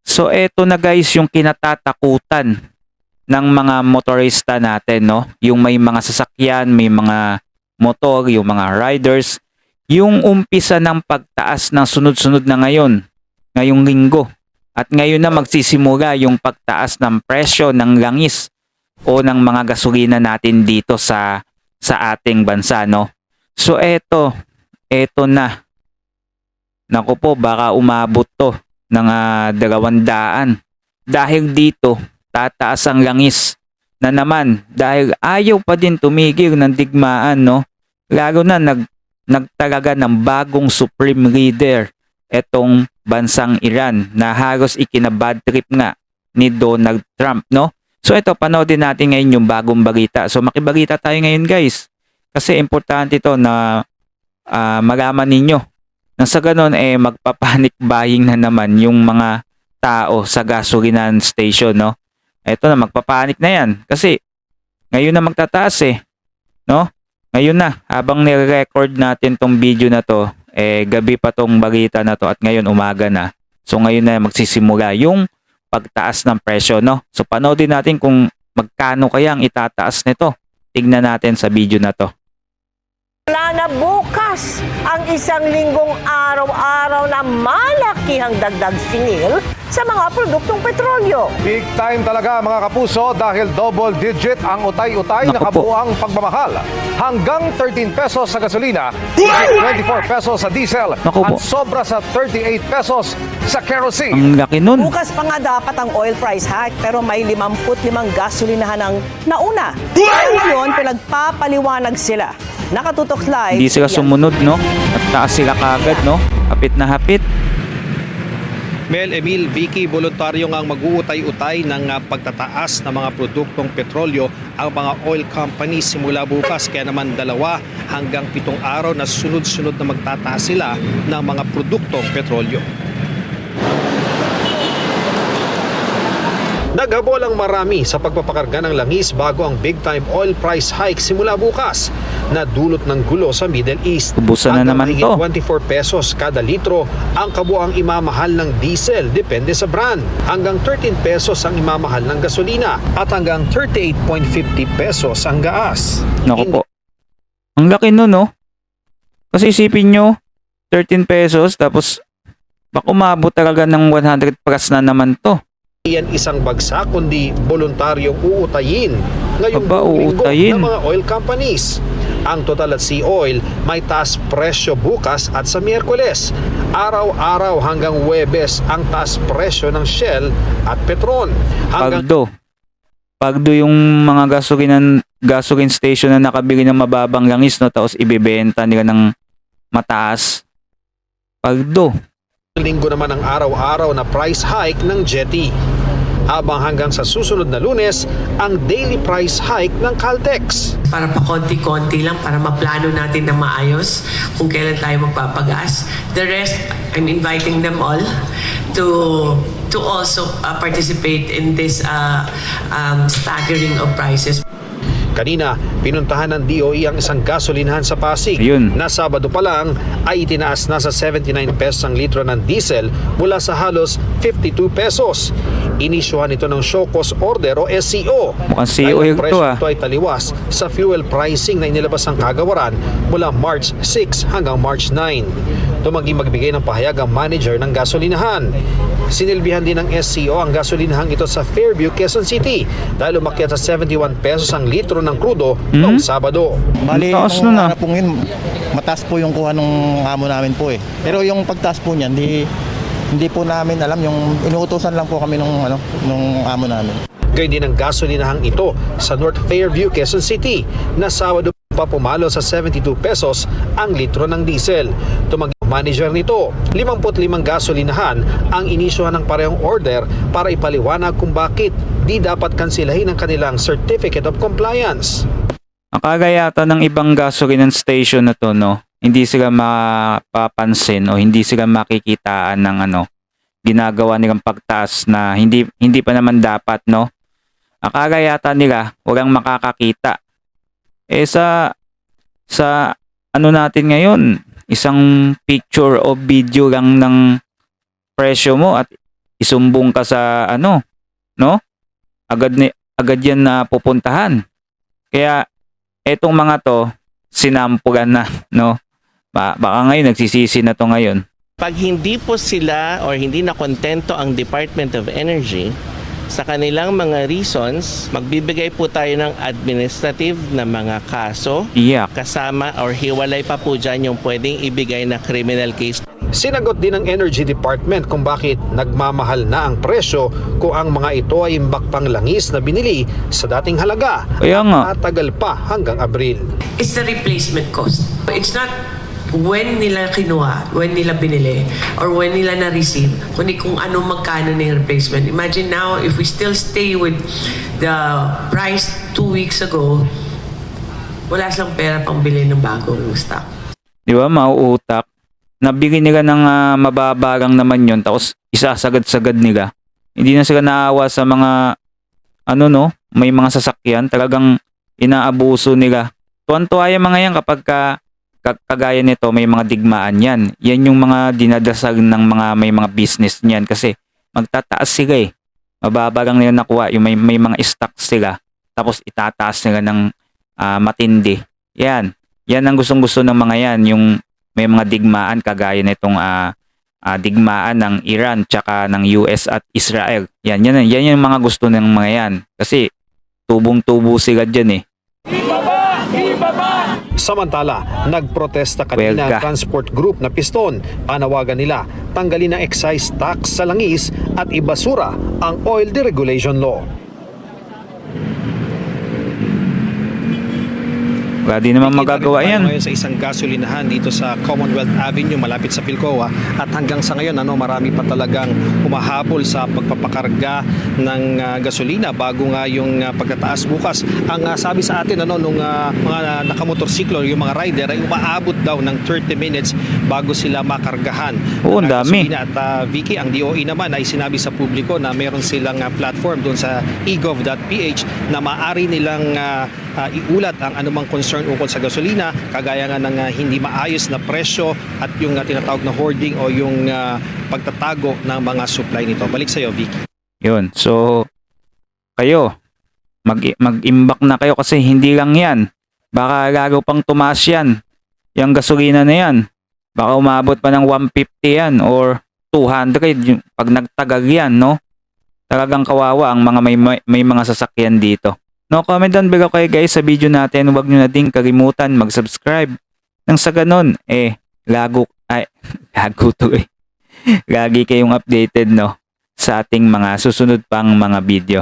So eto na guys yung kinatatakutan ng mga motorista natin, no? Yung may mga sasakyan, may mga motor, yung mga riders, yung umpisa ng pagtaas ng sunod-sunod na ngayong linggo. At ngayon na magsisimula yung pagtaas ng presyo ng langis o ng mga gasolina natin dito sa ating bansa, no? So eto na. Naku po, baka umabot to ng 200. Dahil dito, tataas ang langis na naman dahil ayaw pa din tumigil ng digmaan, no? Lalo na nagtalaga ng bagong supreme leader etong bansang Iran na halos ikinabad trip nga ni Donald Trump, no? So ito, panoodin natin ngayon yung bagong balita. So makibalita tayo ngayon guys kasi importante ito na malaman ninyo nang sa ganon magpapanic buying na naman yung mga tao sa gasolinan station, no? Ito na, magpapanik na yan kasi ngayon na magtataas no? Ngayon na, habang nire-record natin tong video na to, gabi pa tong balita na to at ngayon umaga na. So ngayon na magsisimula yung pagtaas ng presyo, no? So panoodin natin kung magkano kaya ang itataas nito. Tignan natin sa video na to. Wala na bukas ang isang linggong araw-araw na malakihang dagdag singil sa mga produktong petrolyo. Big time talaga mga kapuso dahil double digit ang utay-utay na kabuuang pagmamahal. Hanggang 13 pesos sa gasolina, 24 pesos sa diesel Naku po. at sobra sa 38 pesos sa kerosene. Ang laki nun. Bukas pa nga dapat ang oil price hike pero may 55 gasolinahan ang nauna. Kaya ngayon pinagpapaliwanag sila. Nakatutok live. Hindi sila sumunod, no? At taas sila kagad, no? Hapit na hapit. Mel, Emil, Vicky, voluntaryo ngang mag-uutay-utay ng pagtataas ng mga produktong petrolyo ang mga oil companies simula bukas. Kaya naman 2 hanggang 7 araw na sunod-sunod na magtataas sila ng mga produktong petrolyo. Naghabol ang marami sa pagpapakarga ng langis bago ang big-time oil price hike simula bukas na dulot ng gulo sa Middle East. Ubusan na naman to. 24 pesos kada litro ang kabuang imamahal ng diesel depende sa brand. Hanggang 13 pesos ang imamahal ng gasolina at hanggang 38.50 pesos ang gas. Naku po. Ang laki nun, no? Kasi isipin nyo, 13 pesos tapos baka umabot talaga ng 100 plus na naman to. Iyan isang bagsak kundi voluntaryong uutayin ngayong Aba, linggo uutayin. ng mga oil companies. Ang Total at Sea Oil may taas presyo bukas at sa Miyerkules. Araw-araw hanggang Huwebes ang taas presyo ng Shell at Petron. Pagdo yung mga gasoline station na nakabili ng mababang langis, no, tapos ibebenta nila ng mataas. Pagdo. Linggo naman ang araw-araw na price hike ng Jetty. Habang hanggang sa susunod na Lunes, ang daily price hike ng Caltex. Para pa konti-konti lang, para maplano natin na maayos kung kailan tayo magpapagas. The rest, I'm inviting them all to also participate in this staggering of prices. Kanina, pinuntahan ng DOE ang isang gasolinahan sa Pasig. Ayun. Na Sabado pa lang ay itinaas na sa 79 pesos ang litro ng diesel mula sa halos 52 pesos. Inisyuhan ito ng show cause order o SCO. Mukhang CEO Dahil ang ito, presyo ito ay taliwas sa fuel pricing na inilabas ng kagawaran mula March 6 hanggang March 9. Tumanging magbigay ng pahayag ang manager ng gasolinahan. Sinilbihan din ng SCO ang gasolinahang ito sa Fairview, Quezon City dahil umakyat sa 71 pesos ang litro ng krudo noong Sabado. Bali, Taas nung nun, araw pong yun, mataas po yung kuha ng amo namin po eh. Pero yung pagtaas po niyan, hindi po namin alam. Yung inuutosan lang po kami nung amo namin. Gayun din ang gasolinahang ito sa North Fairview, Quezon City na Sabado pa pumalo sa 72 pesos ang litro ng diesel. Tumanggi ang manager nito, 55 gasolinahan ang inisyuhan ng parehong order para ipaliwanag kung bakit di dapat kansilahin ang kanilang Certificate of Compliance. Akala yata ng ibang gasoline station na to, no, hindi sila mapapansin o hindi sila makikitaan ng ginagawa nilang pagtaas na hindi pa naman dapat, no. Akala yata nila walang makakakita. Sa natin ngayon, isang picture o video lang ng presyo mo at isumbong ka sa ano, no? Agad yan na pupuntahan. Kaya etong mga to sinampulan na, no? Baka ngayon nagsisisi na to ngayon. Pag hindi po sila or hindi na kontento ang Department of Energy sa kanilang mga reasons, magbibigay po tayo ng administrative na mga kaso Iyak. kasama or hiwalay pa po dyan yung pwedeng ibigay na criminal case. Sinagot din ng Energy Department kung bakit nagmamahal na ang presyo kung ang mga ito ay imbak pang langis na binili sa dating halaga. Kaya nga. Tatagal pa hanggang Abril. It's the replacement cost. It's not when nila kinuha, when nila binili, or when nila na-receive, kundi kung ano magkano na yung replacement. Imagine now, if we still stay with the price 2 weeks ago, wala silang pera pang bili ng bagong stock. Di ba, mauutak. Nabigyan nila ng mababarang naman yon, tapos isasagad-sagad nila. Hindi na sila naawa sa mga may mga sasakyan, talagang inaabuso nila. Tuwan-tuwa yung mga yan kapag kagaya nito, may mga digmaan yan. Yan yung mga dinadasal ng mga may mga business niyan kasi magtataas sila eh. Mababarang nila nakuha, yung may mga stock sila, tapos itataas nila ng matindi. Yan ang gustong-gusto ng mga yan, yung may mga digmaan kagaya nitong digmaan ng Iran tsaka ng US at Israel. Yan yung mga gusto ng mga yan. Kasi tubong-tubo sila dyan eh. Samantala, nagprotesta kanina ang transport group na Piston. Panawagan nila, tanggalin ang excise tax sa langis at ibasura ang oil deregulation law. Wala din naman magagawa yan. Ngayon sa isang gasolinahan dito sa Commonwealth Avenue malapit sa Pilcoa at hanggang sa ngayon marami pa talagang humahabol sa pagpapakarga ng gasolina bago nga yung pagtataas bukas. Ang sabi sa atin nung mga nakamotorsiklo, yung mga rider ay umaabot daw ng 30 minutes bago sila makargahan. Oo, ang dami. At Vicky, ang DOE naman ay sinabi sa publiko na meron silang platform doon sa egov.ph na maaari nilang iulat ang anumang concern ukol sa gasolina, kagaya nga ng hindi maayos na presyo at yung tinatawag na hoarding o yung pagtatago ng mga supply nito. Balik sa iyo, Vicky. Yun. So, kayo, mag-imbak na kayo kasi hindi lang yan. Baka lalo pang tumaas yan. Yung gasolina na yan. Baka umabot pa ng 150 yan or 200 pag nagtagal yan, no? Talagang kawawa ang mga may mga sasakyan dito. No, comment down below kayo guys sa video natin. Huwag nyo na din kalimutan mag-subscribe. Nang sa ganun, lago to eh. Lagi kayong updated, no, sa ating mga susunod pang mga video.